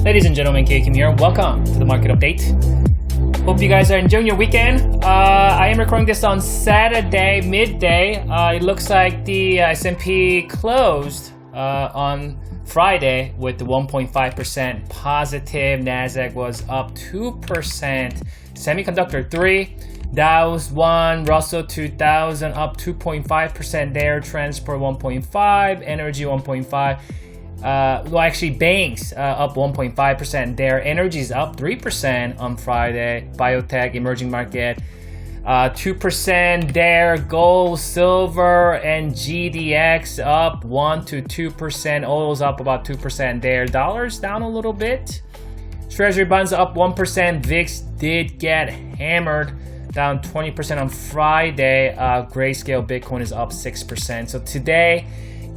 Ladies and gentlemen, Kim here. Welcome to the market update. Hope you guys are enjoying your weekend. I am recording this on Saturday midday. It looks like the S&P closed on Friday with the 1.5% positive. Nasdaq was up 2%. Semiconductor 3. Dow's 1. Russell 2000 up 2.5% there. Transport 1.5. Energy 1.5. Well, actually, banks up 1.5% there. Energy is up 3% on Friday. Biotech, emerging market, 2% there. Gold, silver, and GDX up 1 to 2%. Oil's up about 2% there. Dollars down a little bit. Treasury bonds up 1%. VIX did get hammered, down 20% on Friday. Grayscale Bitcoin is up 6%. So today,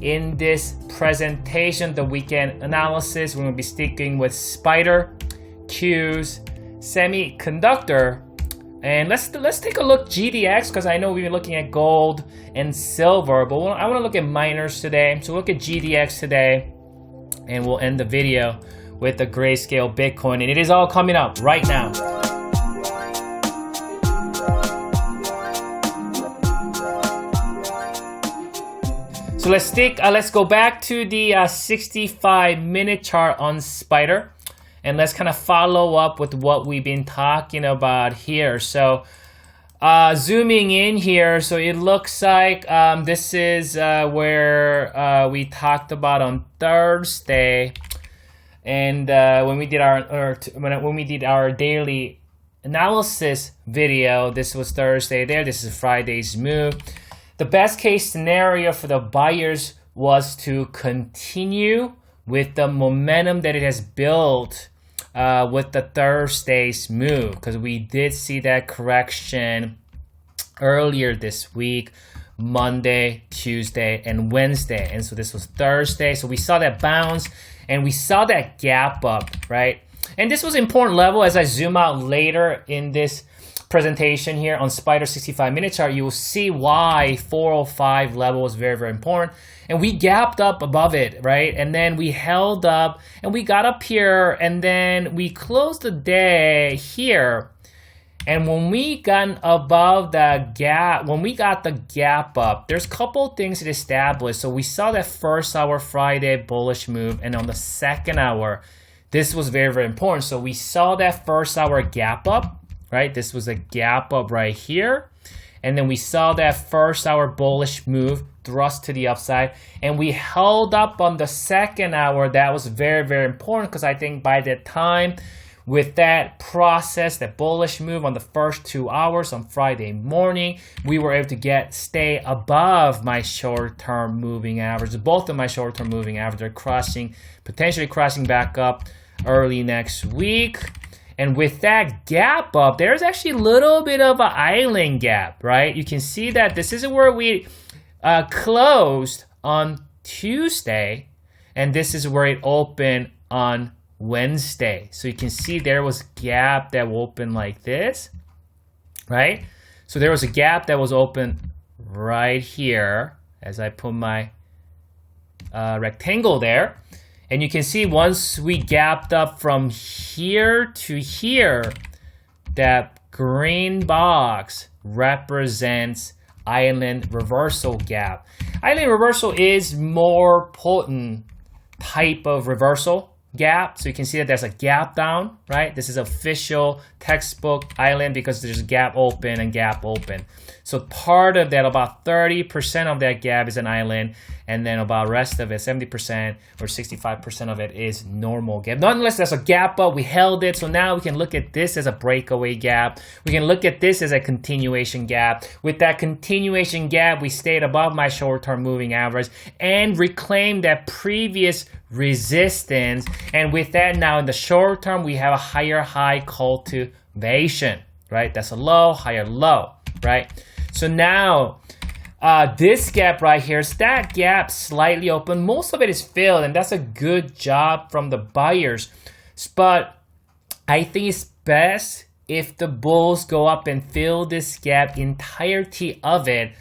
in this presentation, the weekend analysis, we're going to be sticking with Spider, QQQ Semiconductor, and let's take a look GDX, because I know we've been looking at gold and silver, but I want to look at miners today. So look at GDX today, and we'll end the video with the Grayscale Bitcoin, and it is all coming up right now. So let's go back to the 65-minute chart on Spider, and let's kind of follow up with what we've been talking about here. So zooming in here, so it looks like this is where we talked about on Thursday, and when we did our daily analysis video. This was Thursday there. This is Friday's move. The best case scenario for the buyers was to continue with the momentum that it has built with the Thursday's move, because we did see that correction earlier this week, Monday, Tuesday, and Wednesday. And so this was Thursday. So we saw that bounce and we saw that gap up, right? And this was an important level. As I zoom out later in this presentation here on Spider 65-minute chart, you will see why 405 level was very, very important. And we gapped up above it, right? And then we held up and we got up here, and then we closed the day here. And when we got above the gap, when we got the gap up, there's a couple things it established. So we saw that first hour Friday bullish move, and on the second hour, this was very, very important. So we saw that first hour gap up, right? This was a gap up right here. And then we saw that first hour bullish move thrust to the upside. And we held up on the second hour. That was very, very important, because I think by that time, with that process, that bullish move on the first 2 hours on Friday morning, we were able to stay above my short-term moving average. Both of my short-term moving averages are potentially crossing back up early next week. And with that gap up, there's actually a little bit of an island gap, right? You can see that this is where we closed on Tuesday, and this is where it opened on Wednesday. So you can see there was a gap that will open like this, right? So there was a gap that was open right here as I put my rectangle there. And you can see once we gapped up from here to here, that green box represents island reversal gap. Island reversal is more potent type of reversal gap. So you can see that there's a gap down, right? This is official textbook island, because there's a gap open and gap open. So part of that, about 30% of that gap is an island, and then about rest of it, 70% or 65% of it is normal gap. Nonetheless, there's a gap up. We held it. So now we can look at this as a breakaway gap. We can look at this as a continuation gap. With that continuation gap, we stayed above my short-term moving average and reclaimed that previous resistance. And with that, now in the short term, we have a higher high cultivation, right? That's a low, higher low, right? So now this gap right here, is that gap slightly open. Most of it is filled, and that's a good job from the buyers. But I think it's best if the bulls go up and fill this gap, entirety of it,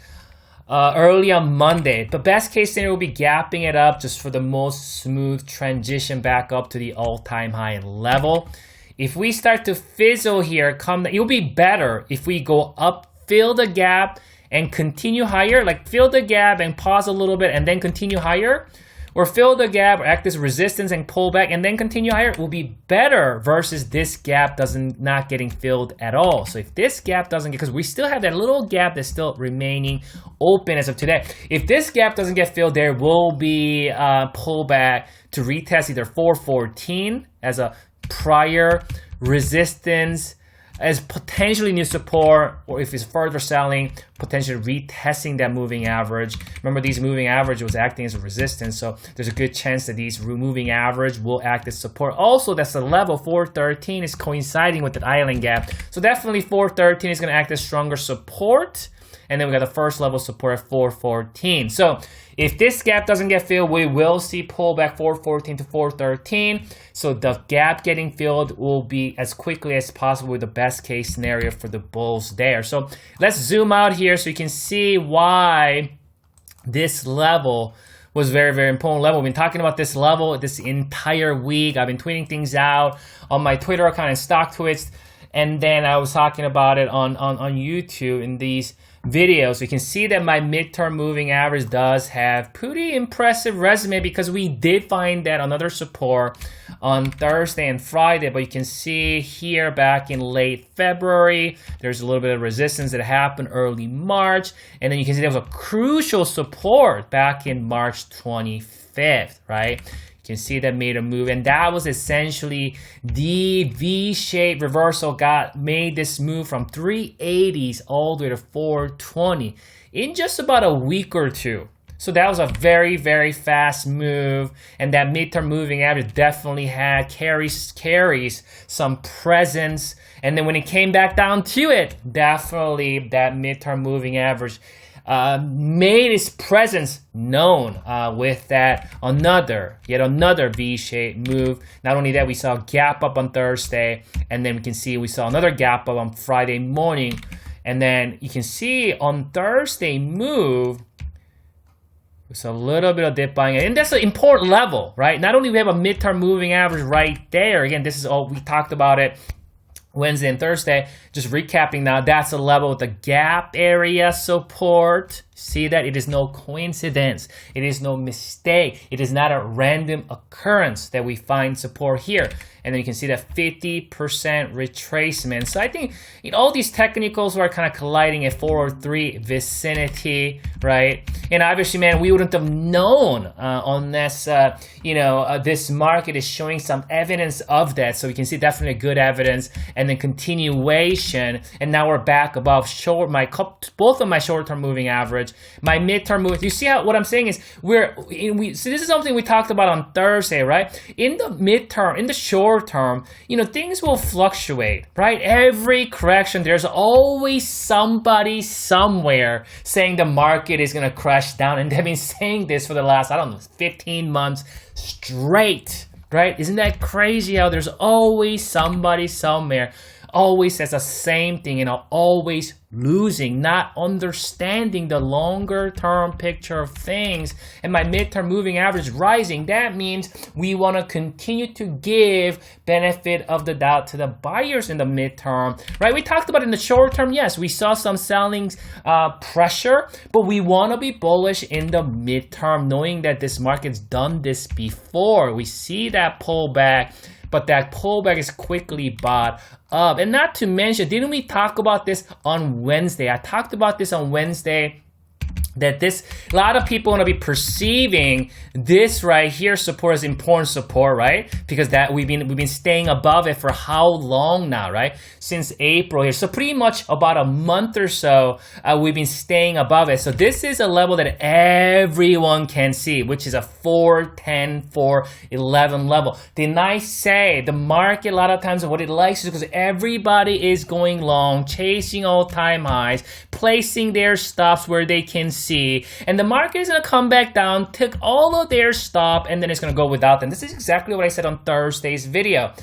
early on Monday. The best case scenario will be gapping it up just for the most smooth transition back up to the all-time high level. If we start to fizzle here, it'll be better if we go up, fill the gap, and continue higher. Like fill the gap and pause a little bit and then continue higher. Or fill the gap, or act as resistance and pull back and then continue higher will be better versus this gap not getting filled at all. So if this gap doesn't get, because we still have that little gap that's still remaining open as of today. If this gap doesn't get filled, there will be a pullback to retest either 414 as a prior resistance, as potentially new support, or if it's further selling, potentially retesting that moving average. Remember, these moving average was acting as a resistance, so there's a good chance that these moving average will act as support. Also, that's the level 413 is coinciding with that island gap, so definitely 413 is going to act as stronger support. And then we got the first level support at 414. So if this gap doesn't get filled, we will see pullback 414 to 413. So the gap getting filled will be as quickly as possible with the best case scenario for the bulls there. So let's zoom out here so you can see why this level was very, very important level. We've been talking about this level this entire week. I've been tweeting things out on my Twitter account and stock tweets. And then I was talking about it on YouTube in these videos. So you can see that my midterm moving average does have pretty impressive resume because we did find that another support on Thursday and Friday. But you can see here back in late February, there's a little bit of resistance that happened early March. And then you can see there was a crucial support back in March 25th, right? You can see that made a move, and that was essentially the V-shaped reversal made this move from 380s all the way to 420 in just about a week or two. So that was a very, very fast move, and that midterm moving average definitely carries some presence. And then when it came back down to it, definitely that midterm moving average made its presence known with that yet another V-shaped move. Not only that, we saw a gap up on Thursday, and then we can see we saw another gap up on Friday morning, and then you can see on Thursday move, it's a little bit of dip buying, and that's an important level, right? Not only we have a midterm moving average right there. Again, this is all we talked about it Wednesday and Thursday. Just recapping now, that's a level with the gap area support. See that? It is no coincidence. It is no mistake. It is not a random occurrence that we find support here. And then you can see that 50% retracement. So I think all these technicals were kind of colliding at 403 vicinity, right? And obviously, man, we wouldn't have known unless, this market is showing some evidence of that. So we can see definitely good evidence and then continuation. And now we're back above both of my short-term moving average, my midterm move. You see what I'm saying is so this is something we talked about on Thursday, right? In the midterm, in the short term, things will fluctuate, right? Every correction, there's always somebody somewhere saying the market is going to crash down. And they've been saying this for the last, 15 months straight, right? Isn't that crazy how there's always somebody somewhere always says the same thing, always losing, not understanding the longer term picture of things. And my midterm moving average rising, that means we want to continue to give benefit of the doubt to the buyers in the midterm, right? We talked about in the short term, yes, we saw some selling pressure, but we want to be bullish in the midterm, knowing that this market's done this before. We see that pullback, but that pullback is quickly bought up. And not to mention, didn't we talk about this on Wednesday? I talked about this on Wednesday, that a lot of people want to be perceiving this right here support as important support, right? Because that we've been staying above it for how long now, right? Since April here. So pretty much about a month or so, we've been staying above it. So this is a level that everyone can see, which is a 410, 411 level. Didn't I say the market a lot of times what it likes is because everybody is going long, chasing all-time highs, placing their stops where they can see, and the market is going to come back down, take all of their stop, and then it's going to go without them. This is exactly what I said on Thursday's video.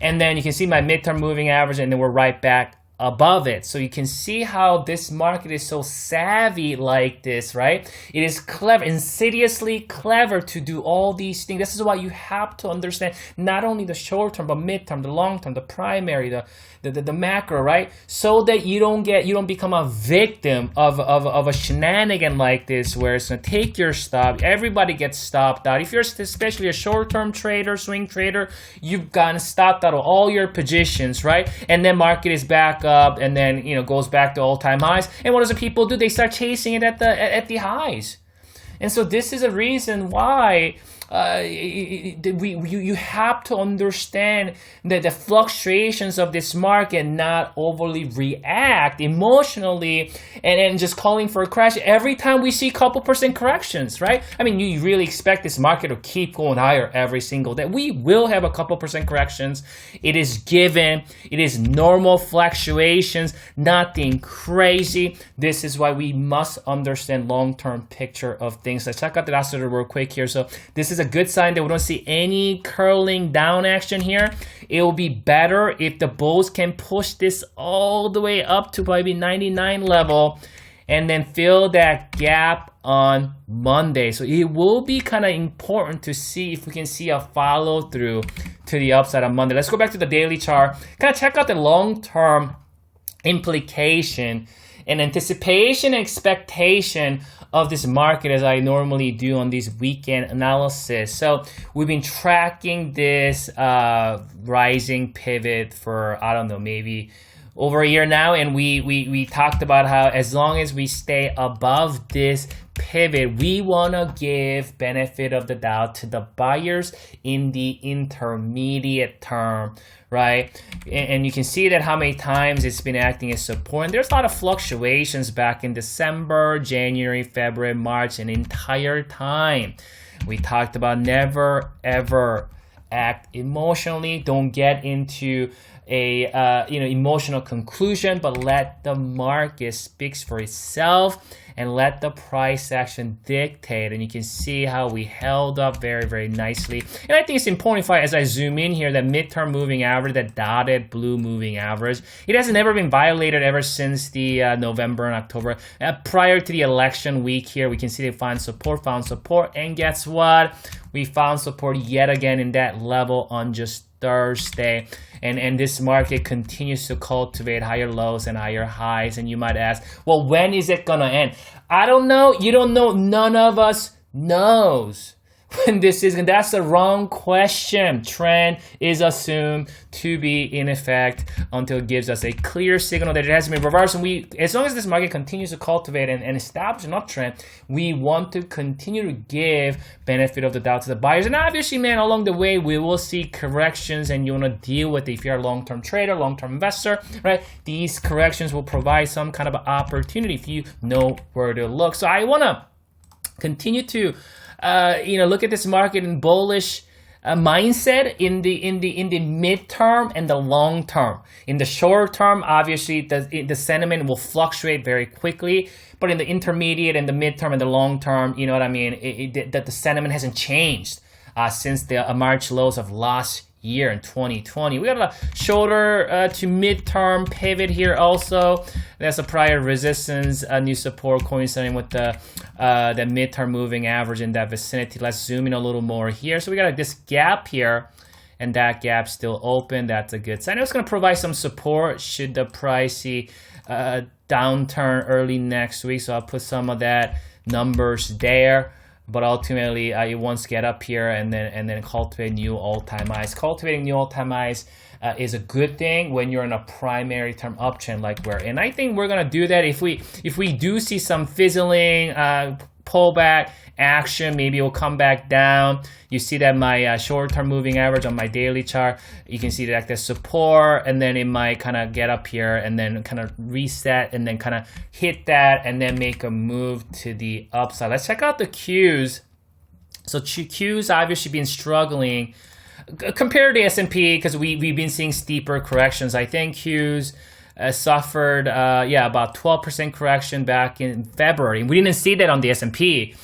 And then you can see my midterm moving average, and then we're right back above it. So you can see how this market is so savvy like this, right? It is clever, insidiously clever to do all these things. This is why you have to understand not only the short term, but midterm, the long term, the primary, the macro, right? So that you don't become a victim of a shenanigan like this, where it's gonna take your stop. Everybody gets stopped out. If you're especially a short-term trader, swing trader, you've gotten stopped out of all your positions, right? And then market is back up, and then goes back to all-time highs. And what does the people do? They start chasing it at the highs. And so this is a reason why you have to understand that the fluctuations of this market, not overly react emotionally and just calling for a crash every time we see a couple percent corrections, right? I mean, you really expect this market to keep going higher every single day. We will have a couple percent corrections. It is given. It is normal fluctuations, nothing crazy. This is why we must understand long-term picture of things. Let's check out the last order real quick here. So this is a good sign that we don't see any curling down action here. It will be better if the bulls can push this all the way up to probably 99 level and then fill that gap on Monday. So it will be kind of important to see if we can see a follow through to the upside on Monday. Let's go back to the daily chart. Kind of check out the long-term implication and anticipation and expectation of this market, as I normally do on these weekend analysis. So we've been tracking this rising pivot for, I don't know, maybe over a year now, and we talked about how as long as we stay above this pivot, we want to give benefit of the doubt to the buyers in the intermediate term, right? And you can see that how many times it's been acting as support. And there's a lot of fluctuations back in December, January, February, March, an entire time. We talked about never ever act emotionally. Don't get into a emotional conclusion, but let the market speak for itself and let the price action dictate. And you can see how we held up very, very nicely. And I think it's important as I zoom in here, that midterm moving average, that dotted blue moving average, it has never been violated ever since the November and October. Prior to the election week here, we can see they found support, and guess what? We found support yet again in that level on just Thursday. And this market continues to cultivate higher lows and higher highs. And you might ask, well, when is it gonna end? I don't know. You don't know. None of us knows when this is. And that's the wrong question. Trend is assumed to be in effect until it gives us a clear signal that it has been reversed. And as long as this market continues to cultivate and establish an uptrend, we want to continue to give benefit of the doubt to the buyers. And obviously, man, along the way, we will see corrections, and you want to deal with it. If you're a long-term trader, long-term investor, right? These corrections will provide some kind of opportunity if you know where to look. So I want to continue to look at this market in bullish mindset in the midterm and the long term. In the short term, obviously the sentiment will fluctuate very quickly, but in the intermediate and the midterm and the long term, you know what I mean, that the sentiment hasn't changed since the March lows of last year in 2020. We got a shorter to midterm pivot here also. That's a prior resistance, a new support coinciding with the midterm moving average in that vicinity. Let's zoom in a little more here. So we got this gap here, and that gap still open. That's a good sign. It's going to provide some support should the price see downturn early next week. So I'll put some of that numbers there. But ultimately, it wants to get up here and then cultivate new all-time highs. Cultivating new all-time highs is a good thing when you're in a primary term uptrend like we're in. I think we're gonna do that if we do see some fizzling, pullback action. Maybe it will come back down. You see that my short-term moving average on my daily chart, you can see that there's support, and then it might kind of get up here and then kind of reset and then kind of hit that and then make a move to the upside. Let's check out the Qs. So Qs obviously been struggling compared to the S&P because we've been seeing steeper corrections. I think Qs suffered about 12% correction back in February. We didn't see that on the S&P.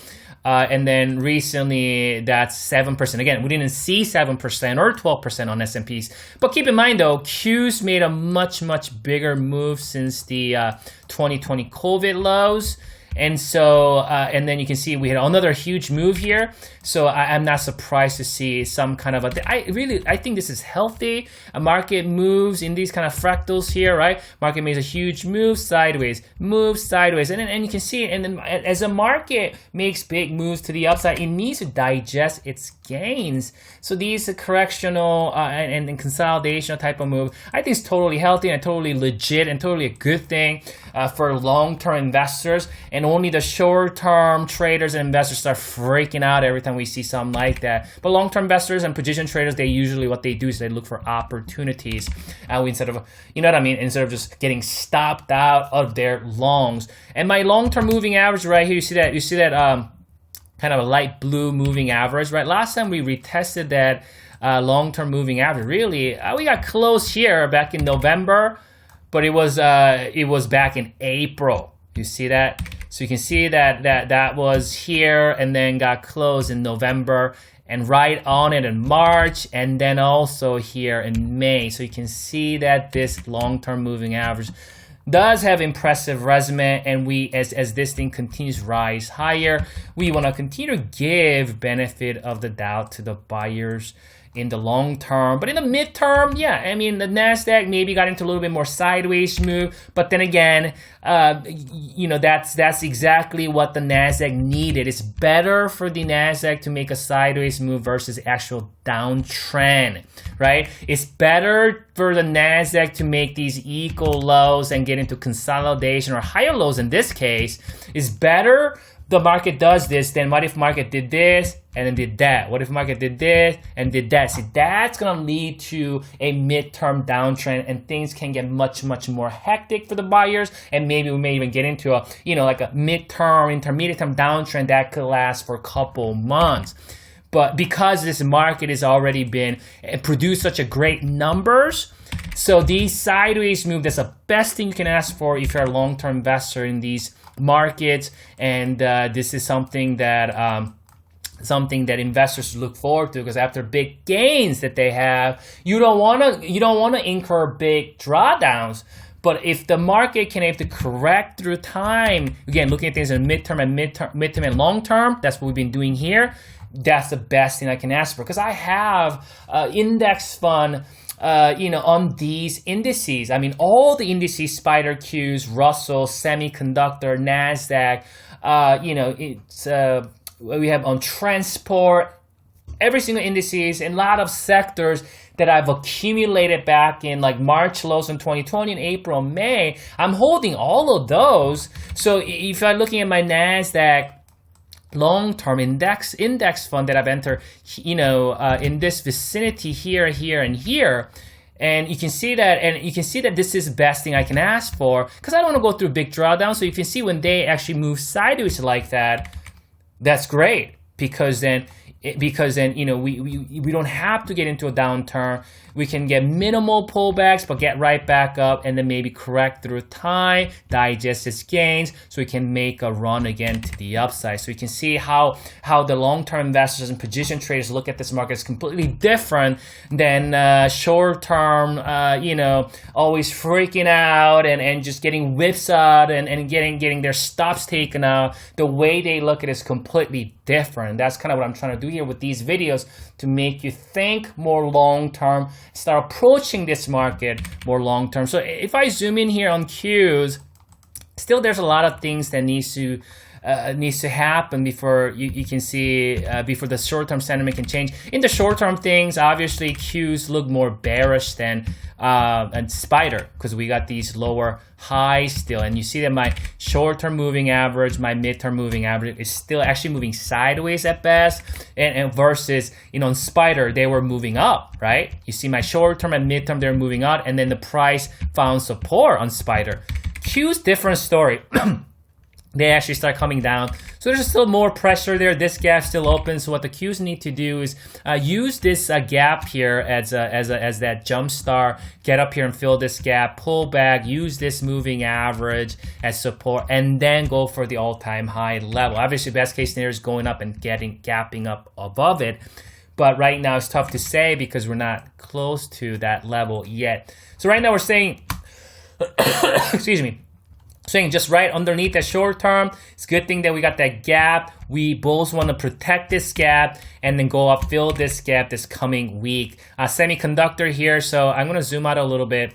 And then recently that's 7%. Again, we didn't see 7% or 12% on S&Ps. But keep in mind though, Q's made a much bigger move since the 2020 COVID lows. And so, and then you can see we had another huge move here. So I'm not surprised to see some kind of I think this is healthy. A market moves in these kind of fractals here, right? Market makes a huge move sideways. And you can see it. And then as a market makes big moves to the upside, it needs to digest its gains. So these correctional and consolidational type of move, I think is totally healthy and totally legit and totally a good thing for long-term investors. And only the short-term traders and investors start freaking out every time we see something like that. But long-term investors and position traders, they usually what they do is they look for opportunities instead of, you know what I mean, instead of just getting stopped out of their longs. And my long-term moving average right here, you see that kind of a light blue moving average, right? Last time we retested that long-term moving average, really, we got close here back in November, but it was back in April. You see that? So you can see that was here and then got closed in November and right on it in March and then also here in May. So you can see that this long-term moving average does have impressive resume, and we as this thing continues to rise higher, we want to continue to give benefit of the doubt to the buyers in the long term. But in the midterm, yeah, I mean, the NASDAQ maybe got into a little bit more sideways move, but then again, you know, that's exactly what the NASDAQ needed. It's better for the NASDAQ to make a sideways move versus actual downtrend, right? It's better for the NASDAQ to make these equal lows and get into consolidation or higher lows in this case. It's better the market does this, then what if market did this and then did that? What if market did this and did that? See, that's going to lead to a midterm downtrend and things can get much more hectic for the buyers, and maybe we may even get into a, you know, like a midterm, intermediate term downtrend that could last for a couple months. But because this market has already been produced such a great numbers, so these sideways move, that's the best thing you can ask for if you're a long-term investor in these markets, and this is something that investors look forward to, because after big gains that they have, you don't want to incur big drawdowns. But if the market can able to correct through time, again, looking at things in midterm and long term, that's what we've been doing here. That's the best thing I can ask for, because I have index fund on these indices. I mean, all the indices, Spider Qs, Russell, Semiconductor, NASDAQ, we have on transport, every single indices, and a lot of sectors that I've accumulated back in like March lows in 2020 and April, May. I'm holding all of those. So if I'm looking at my NASDAQ long-term index fund that I've entered, in this vicinity here, and here, and you can see that this is the best thing I can ask for, because I don't want to go through big drawdown. So you can see when they actually move sideways like that, that's great, because then we don't have to get into a downturn. We can get minimal pullbacks, but get right back up and then maybe correct through time, digest its gains, so we can make a run again to the upside. So you can see how the long-term investors and position traders look at this market is completely different than short-term, always freaking out and just getting whipsawed and getting their stops taken out. The way they look at it is completely different. That's kind of what I'm trying to do here with these videos, to make you think more long-term, start approaching this market more long-term. So if I zoom in here on Qs, still there's a lot of things that needs to happen before you can see before the short-term sentiment can change. In the short-term things, obviously Qs look more bearish than and Spider, because we got these lower highs still, and you see that my short-term moving average, my mid-term moving average is still actually moving sideways at best, and versus on Spider they were moving up, right? You see my short-term and mid-term, they're moving up, and then the price found support on Spider. Q's different story. they actually start coming down. So there's still more pressure there. This gap still open. So what the Qs need to do is use this gap here as that jump star. Get up here and fill this gap. Pull back. Use this moving average as support, and then go for the all-time high level. Obviously, best case scenario is going up and gapping up above it. But right now it's tough to say because we're not close to that level yet. So right now we're saying, excuse me. Saying just right underneath that short term. It's a good thing that we got that gap. We both want to protect this gap and then go up, fill this gap this coming week. Semiconductor here, so I'm going to zoom out a little bit.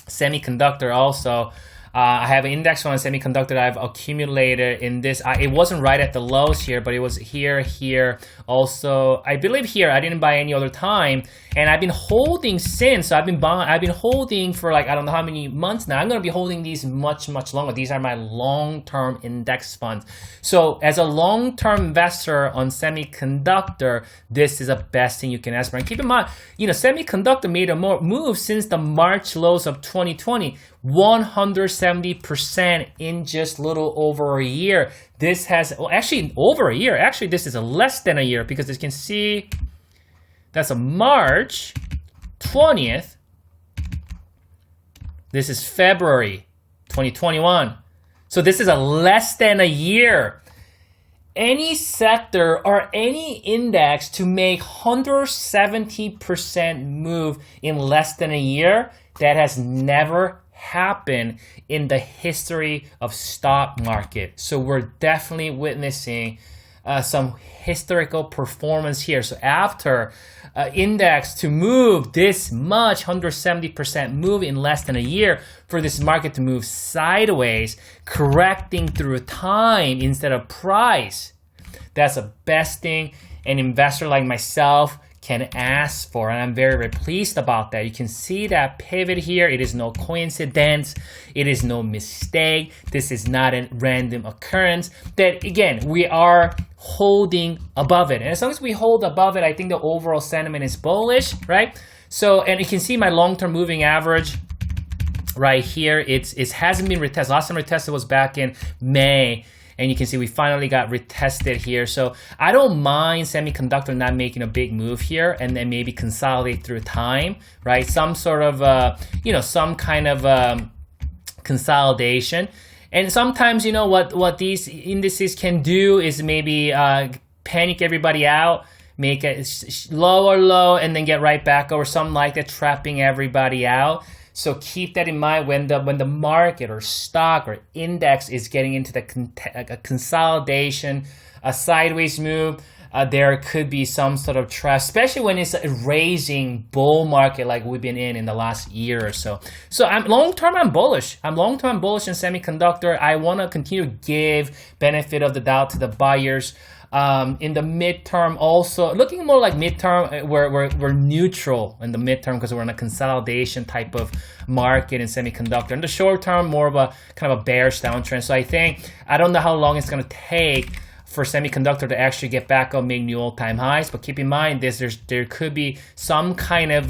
Semiconductor also. I have an index on semiconductor that I've accumulated in this. It wasn't right at the lows here, but it was here. Also, I believe here. I didn't buy any other time, and I've been holding since. So I've been holding for like I don't know how many months now. I'm gonna be holding these much longer. These are my long-term index funds. So as a long-term investor on semiconductor, this is the best thing you can ask for. And keep in mind, semiconductor made a move since the March lows of 2020. 170% in just little over a year. This has, actually over a year. Actually, this is less than a year because as you can see, that's a March 20th. This is February 2021. So this is a less than a year. Any sector or any index to make 170% move in less than a year, that has never happened in the history of stock market. So we're definitely witnessing some historical performance here. So after index to move this much, 170% move in less than a year, for this market to move sideways, correcting through time instead of price, that's the best thing an investor like myself can ask for, and I'm very, very pleased about that. You can see that pivot here. It is no coincidence. It is no mistake. This is not a random occurrence. That again, we are holding above it, and as long as we hold above it, I think the overall sentiment is bullish, right? So, and you can see my long-term moving average right here. It hasn't been retested. Last time retested was back in May. And you can see we finally got retested here. So I don't mind semiconductor not making a big move here and then maybe consolidate through time, right? Some sort of, some kind of consolidation. And sometimes, what these indices can do is maybe panic everybody out, make it lower low, and then get right back over, something like that, trapping everybody out. So keep that in mind when the market or stock or index is getting into the consolidation, a sideways move. There could be some sort of trap, especially when it's a raising bull market like we've been in the last year or so. So I'm long-term bullish. I'm long-term bullish in semiconductor. I want to continue to give benefit of the doubt to the buyers. In the midterm, also looking more like midterm, we're neutral in the midterm because we're in a consolidation type of market in semiconductor. In the short term, more of a kind of a bearish downtrend. So I don't know how long it's going to take for semiconductor to actually get back up, make new all-time highs. But keep in mind there could be some kind of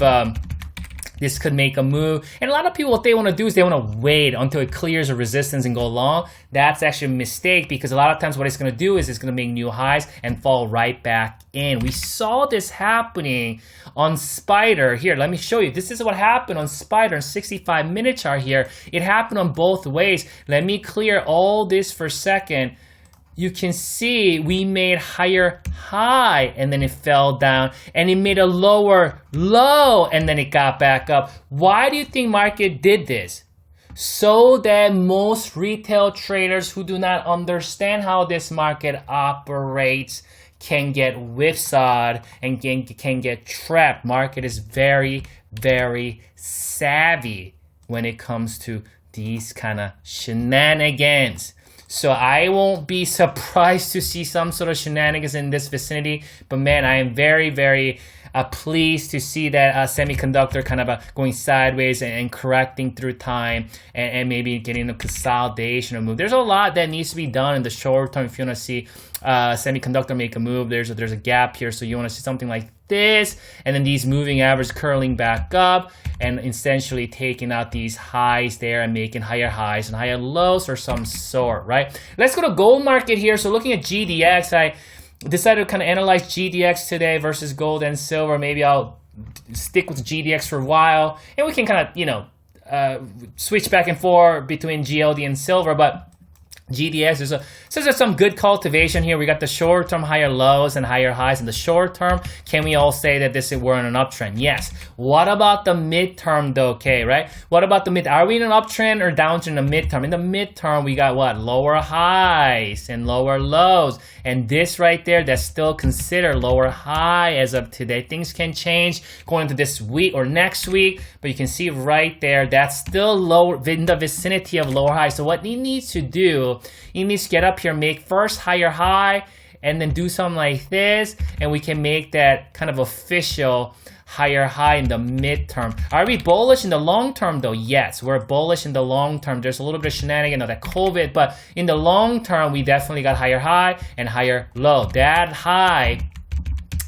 this could make a move. And a lot of people, what they want to do is they want to wait until it clears a resistance and go long. That's actually a mistake because a lot of times what it's going to do is it's going to make new highs and fall right back in. We saw this happening on Spider. Here, let me show you. This is what happened on Spider on 65-minute chart here. It happened on both ways. Let me clear all this for a second. You can see we made higher high and then it fell down, and it made a lower low and then it got back up. Why do you think market did this? So that most retail traders who do not understand how this market operates can get whipsawed and can get trapped. Market is very, very savvy when it comes to these kind of shenanigans. So I won't be surprised to see some sort of shenanigans in this vicinity. But man, I am very, very pleased to see that semiconductor kind of going sideways and correcting through time and maybe getting a consolidation or move. There's a lot that needs to be done in the short term if you want to see semiconductor make a move. There's a gap here, so you want to see something like this, and then these moving averages curling back up and essentially taking out these highs there and making higher highs and higher lows or some sort, right? Let's go to gold market here. So looking at GDX, I decided to kind of analyze GDX today versus gold and silver. Maybe I'll stick with GDX for a while, and we can kind of, switch back and forth between GLD and silver, but GDX, there's some good cultivation here. We got the short-term higher lows and higher highs in the short term. Can we all say that we're in an uptrend? Yes. What about the midterm though, okay, right? What about the are we in an uptrend or downtrend in the midterm? In the midterm, we got what? Lower highs and lower lows. And this right there, that's still considered lower high as of today. Things can change going into this week or next week, but you can see right there, that's still lower in the vicinity of lower high. So what he needs to do, he needs to get up here, make first higher high, and then do something like this, and we can make that kind of official higher high in the midterm. Are we bullish in the long term though? Yes, we're bullish in the long term. There's a little bit of shenanigan of that COVID, but in the long term, we definitely got higher high and higher low. That high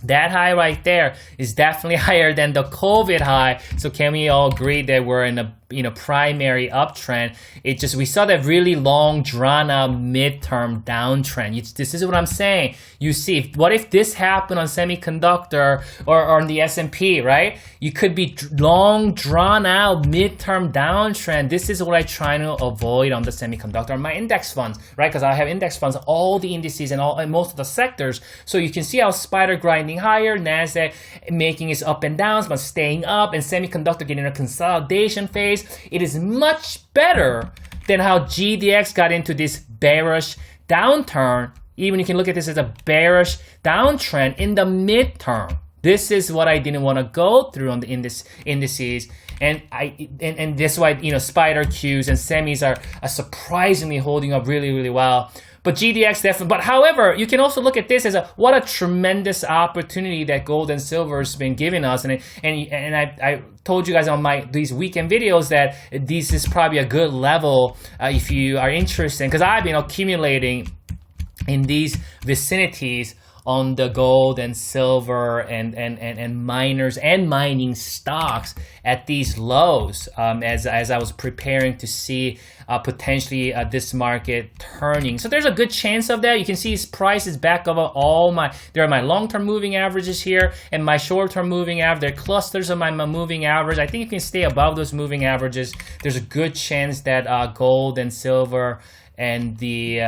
right there is definitely higher than the COVID high. So can we all agree that we're in a primary uptrend? We saw that really long drawn out midterm downtrend. This is what I'm saying. You see, what if this happened on semiconductor or on the S&P, right? You could be long drawn out midterm downtrend. This is what I try to avoid on the semiconductor, on my index funds, right? Because I have index funds, all the indices and most of the sectors. So you can see how Spider grinding higher, NASDAQ making its up and downs, but staying up, and semiconductor getting a consolidation phase. It is much better than how GDX got into this bearish downturn. Even you can look at this as a bearish downtrend in the midterm. This is what I didn't want to go through on the indices, and that's why Spider Qs and semis are surprisingly holding up really, really well. But GDX definitely. But however, you can also look at this as what a tremendous opportunity that gold and silver has been giving us. And I told you guys on these weekend videos that this is probably a good level if you are interested, because I've been accumulating in these vicinities on the gold and silver and miners and mining stocks at these lows as I was preparing to see potentially this market turning. So there's a good chance of that. You can see his price is back over there are my long-term moving averages here and my short-term moving average. There are clusters of my moving average. I think you can stay above those moving averages. There's a good chance that gold and silver and the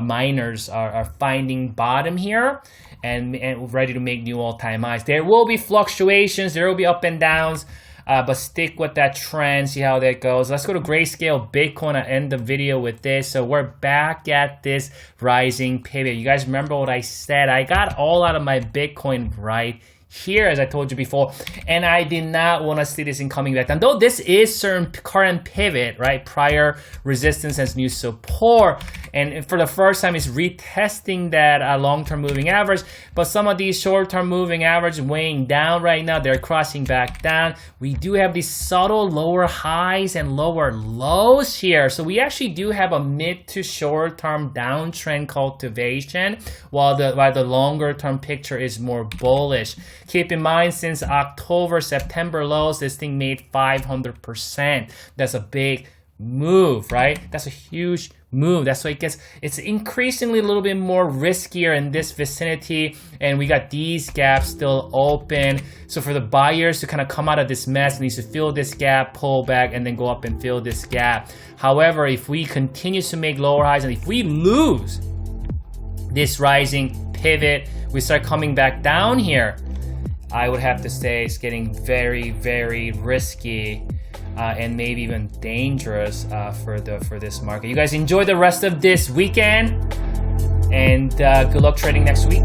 miners are finding bottom here and ready to make new all-time highs. There will be fluctuations, there will be up and downs, but stick with that trend, see how that goes. Let's go to Grayscale Bitcoin. I end the video with this. So we're back at this rising pivot. You guys remember what I said? I got all out of my Bitcoin right here, as I told you before, and I did not want to see this in coming back down. Though this is certain current pivot, right? Prior resistance as new support, and for the first time, it's retesting that long-term moving average. But some of these short-term moving average weighing down right now. They're crossing back down. We do have these subtle lower highs and lower lows here. So we actually do have a mid to short-term downtrend cultivation, while the longer-term picture is more bullish. Keep in mind, since October, September lows, this thing made 500%. That's a big move, right? That's a huge move. That's why it's increasingly a little bit more riskier in this vicinity, and we got these gaps still open. So for the buyers to kind of come out of this mess, it needs to fill this gap, pull back, and then go up and fill this gap. However, if we continue to make lower highs, and if we lose this rising pivot, we start coming back down here, I would have to say it's getting very, very risky and maybe even dangerous for this market. You guys enjoy the rest of this weekend, and good luck trading next week.